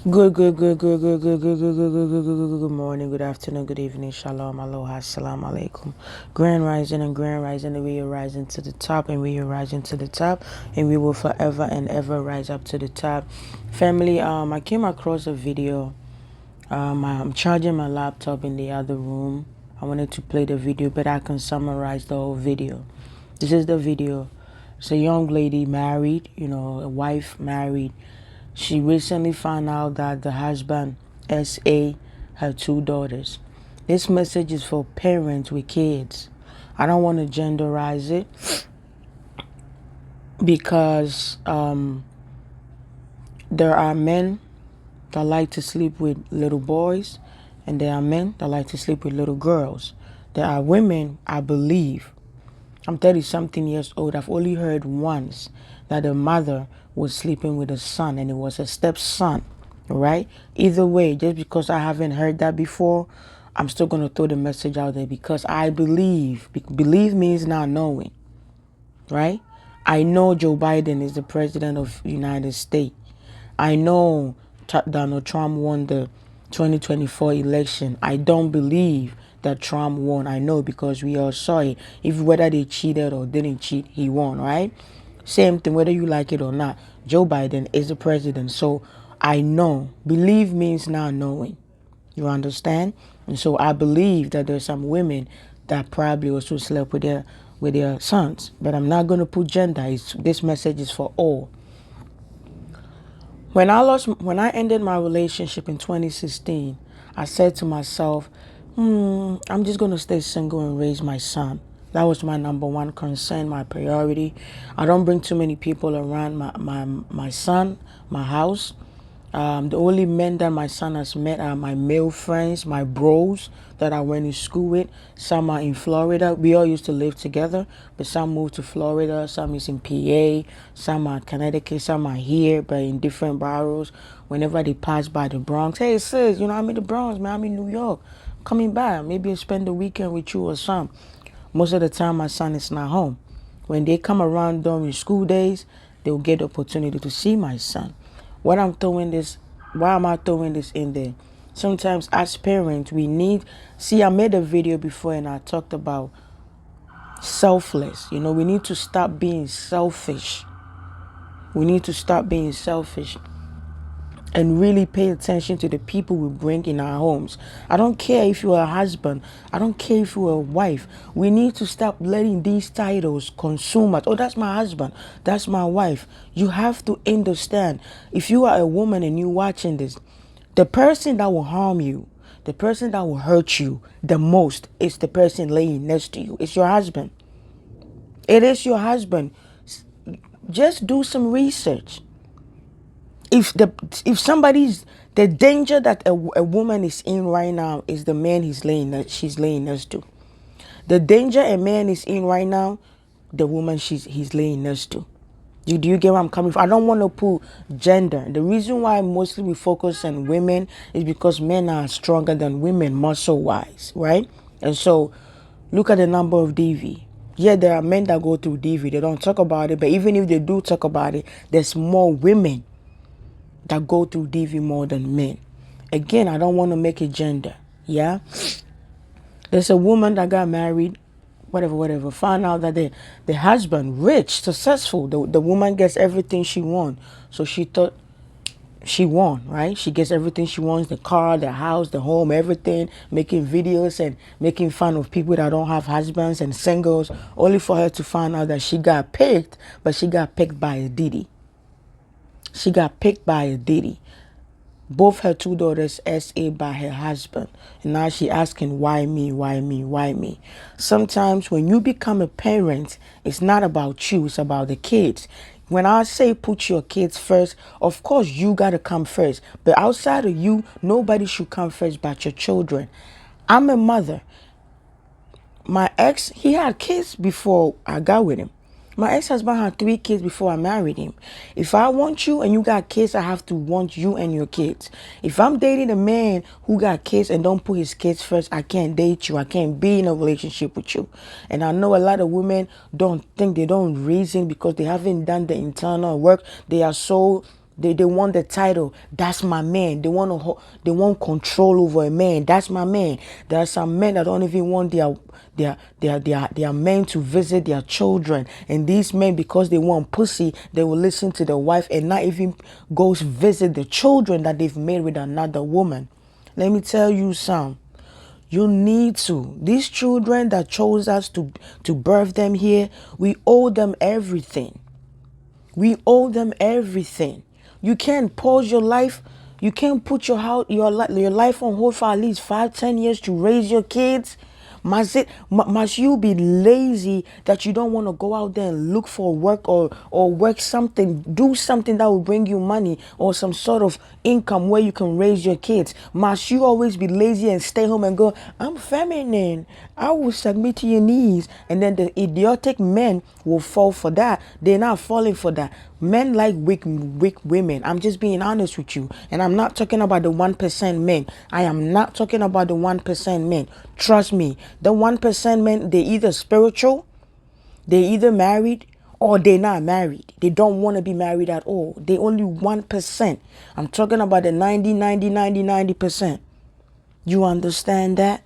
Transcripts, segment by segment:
Good morning, good afternoon, good evening, shalom, aloha, salam alaikum. Grand rising and grand rising, and we are rising to the top, and we are rising to the top, and we will forever and ever rise up to the top. Family, I came across a video. I'm charging my laptop in the other room. I wanted to play the video, but I can summarize the whole video. This is the video. It's a young lady married, a wife married. She recently found out that the husband, S.A., had two daughters. This message is for parents with kids. I don't want to genderize it because there are men that like to sleep with little boys, and there are men that like to sleep with little girls. There are women, I believe. I'm 30 something years old. I've only heard once that a mother was sleeping with a son and it was a stepson, right? Either way, just because I haven't heard that before, I'm still going to throw the message out there because I believe. Believe means not knowing, right? I know Joe Biden is the president of the United States. I know Donald Trump won the 2024 election. I don't believe that Trump won. I know because we all saw it. If whether they cheated or didn't cheat, he won, right? Same thing, whether you like it or not. Joe Biden is the president. So I know. Believe means not knowing. You understand? And so I believe that there's some women that probably also slept with their sons. But I'm not gonna put gender. This message is for all. When I ended my relationship in 2016, I said to myself, I'm just gonna stay single and raise my son. That was my number one concern, my priority. I don't bring too many people around my son, my house. The only men that my son has met are my male friends, my bros that I went to school with. Some are in Florida. We all used to live together, but some moved to Florida. Some is in PA. Some are Connecticut. Some are here, but in different boroughs. Whenever they pass by the Bronx, hey sis, I'm in the Bronx, man. I'm in New York. Coming by. Maybe I'll spend the weekend with you or some. Most of the time, my son is not home. When they come around during school days, they'll get the opportunity to see my son. Why am I throwing this in there? Sometimes as parents, I made a video before and I talked about selfless. We need to stop being selfish. We need to stop being selfish and really pay attention to the people we bring in our homes. I don't care if you're a husband. I don't care if you're a wife. We need to stop letting these titles consume us. Oh, that's my husband. That's my wife. You have to understand, if you are a woman and you're watching this, the person that will harm you, the person that will hurt you the most is the person laying next to you. It's your husband. It is your husband. Just do some research. If somebody's the danger that a woman is in right now is the man she's laying next to. The danger a man is in right now, the woman he's laying next to. Do you get where I'm coming from? I don't want to put gender. The reason why mostly we focus on women is because men are stronger than women muscle wise, right? And so look at the number of DV. Yeah, there are men that go through DV. They don't talk about it, but even if they do talk about it, there's more women that go through DV more than men. Again, I don't want to make it gender. Yeah. There's a woman that got married, whatever, found out that the husband, rich, successful, the woman gets everything she wants. So she thought she won, right? She gets everything she wants, the car, the house, the home, everything, making videos and making fun of people that don't have husbands and singles, only for her to find out that she got picked, but she got picked by a Diddy. She got picked by a Diddy. Both her two daughters SA by her husband. And now she asking, why me, why me, why me? Sometimes when you become a parent, it's not about you, it's about the kids. When I say put your kids first, of course you got to come first. But outside of you, nobody should come first but your children. I'm a mother. My ex, he had kids before I got with him. My ex-husband had 3 kids before I married him. If I want you and you got kids, I have to want you and your kids. If I'm dating a man who got kids and don't put his kids first, I can't date you. I can't be in a relationship with you. And I know a lot of women don't reason because they haven't done the internal work. They are so They want the title. That's my man. They want control over a man. That's my man. There are some men that don't even want their men to visit their children. And these men, because they want pussy, they will listen to the wife and not even go visit the children that they've made with another woman. Let me tell you something. You need to. These children that chose us to birth them here, we owe them everything. We owe them everything. You can't pause your life. You can't put your life on hold for at least 5-10 years to raise your kids. Must you be lazy that you don't want to go out there and look for work or work something, do something that will bring you money or some sort of income where you can raise your kids? Must you always be lazy and stay home and go, I'm feminine, I will submit to your needs? And then the idiotic men will fall for that. They're not falling for that. Men like weak women. I'm just being honest with you. And I'm not talking about the 1% men. I am not talking about the 1% men. Trust me. The 1% men, they either spiritual, they either married, or they're not married. They don't want to be married at all. They only 1%. I'm talking about the 90%. You understand that?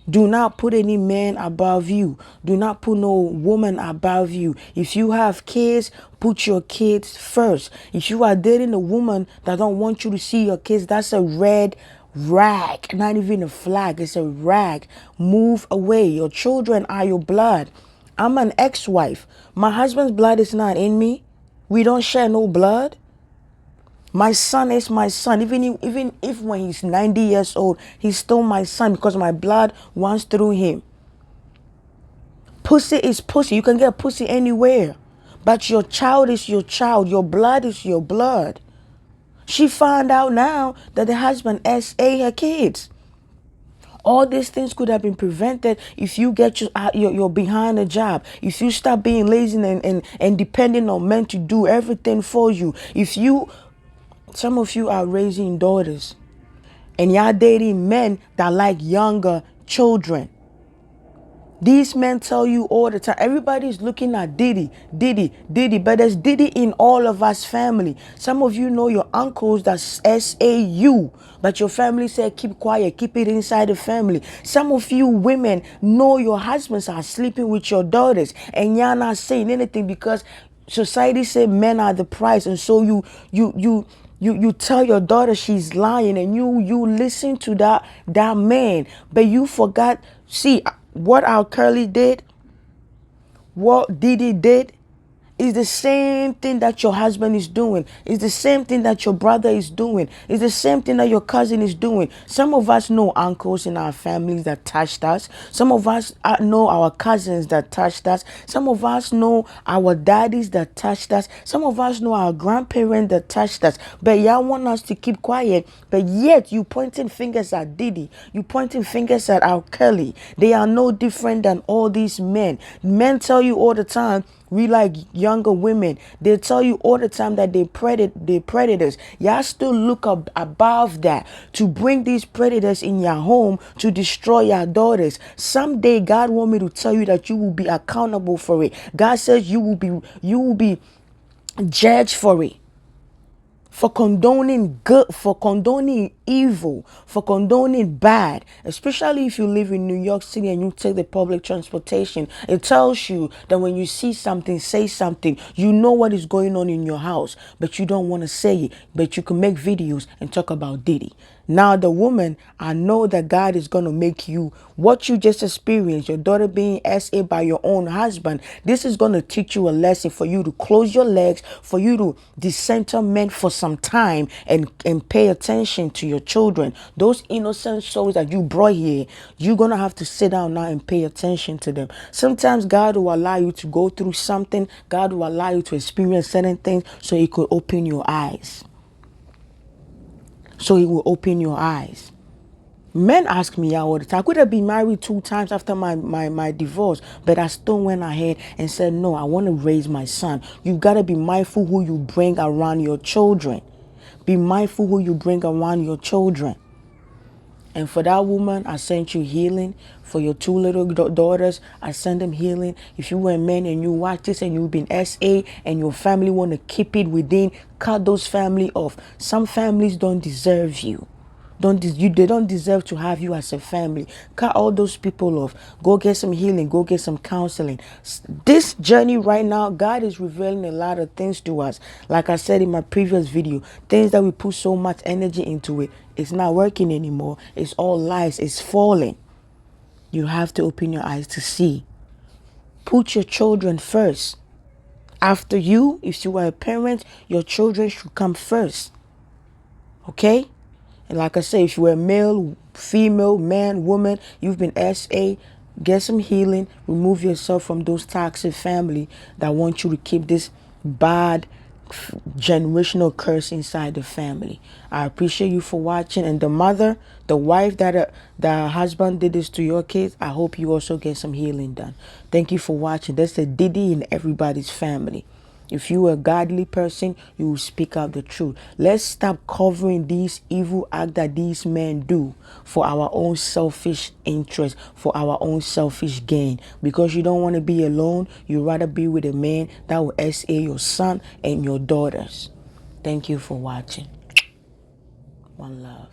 Do not put any man above you. Do not put no woman above you. If you have kids, put your kids first. If you are dating a woman that don't want you to see your kids, that's a red rag. Not even a flag. It's a rag. Move away. Your children are your blood. I'm an ex-wife. My husband's blood is not in me. We don't share no blood. My son is my son. Even if when he's 90 years old, he's still my son because my blood runs through him. Pussy is pussy. You can get pussy anywhere. But your child is your child. Your blood is your blood. She found out now that the husband SA her kids. All these things could have been prevented if you get your behind a job. If you stop being lazy and depending on men to do everything for you. Some of you are raising daughters and y'all dating men that like younger children. These men tell you all the time, everybody's looking at Diddy, but there's Diddy in all of us family. Some of you know your uncles that's SAU, but your family said keep quiet, keep it inside the family. Some of you women know your husbands are sleeping with your daughters and y'all not saying anything because society said men are the prize, and so you tell your daughter she's lying and you listen to that man, but you forgot. See what our Curly did, what Diddy did, is the same thing that your husband is doing. It's the same thing that your brother is doing. It's the same thing that your cousin is doing. Some of us know uncles in our families that touched us. Some of us know our cousins that touched us. Some of us know our daddies that touched us. Some of us know our grandparents that touched us. But y'all want us to keep quiet. But yet you pointing fingers at Diddy. You pointing fingers at our Kelly. They are no different than all these men. Men tell you all the time, we like younger women. They tell you all the time that they predators. Y'all still look up above that to bring these predators in your home to destroy your daughters. Someday God want me to tell you that you will be accountable for it. God says you will be judged for it. For condoning good, for condoning evil, for condoning bad, especially if you live in New York City and you take the public transportation. It tells you that when you see something, say something. You know what is going on in your house, but you don't want to say it. But you can make videos and talk about Diddy. Now the woman, I know that God is going to make you what you just experienced, your daughter being SA by your own husband. This is going to teach you a lesson for you to close your legs, for you to decenter men for some time and pay attention to your children. Those innocent souls that you brought here, you're going to have to sit down now and pay attention to them. Sometimes God will allow you to go through something. God will allow you to experience certain things so He could open your eyes. So He will open your eyes. Men ask me all the time. I could have been married 2 times after my divorce, but I still went ahead and said, no, I want to raise my son. You got to be mindful who you bring around your children. Be mindful who you bring around your children. And for that woman, I sent you healing. For your two little daughters, I send them healing. If you were a man and you watch this and you've been SA and your family want to keep it within, cut those family off. Some families don't deserve you. They don't deserve to have you as a family. Cut all those people off. Go get some healing. Go get some counseling. This journey right now, God is revealing a lot of things to us. Like I said in my previous video, things that we put so much energy into it, it's not working anymore. It's all lies. It's falling. You have to open your eyes to see. Put your children first. After you, if you are a parent, your children should come first. Okay? And like I say, if you're a male, female, man, woman, you've been SA, get some healing. Remove yourself from those toxic family that want you to keep this bad generational curse inside the family. I appreciate you for watching. And the mother, the wife that the husband did this to your kids, I hope you also get some healing done. Thank you for watching. That's the Diddy in everybody's family. If you are a godly person, you will speak out the truth. Let's stop covering these evil acts that these men do for our own selfish interest, for our own selfish gain. Because you don't want to be alone, you rather be with a man that will SA your son and your daughters. Thank you for watching. One love.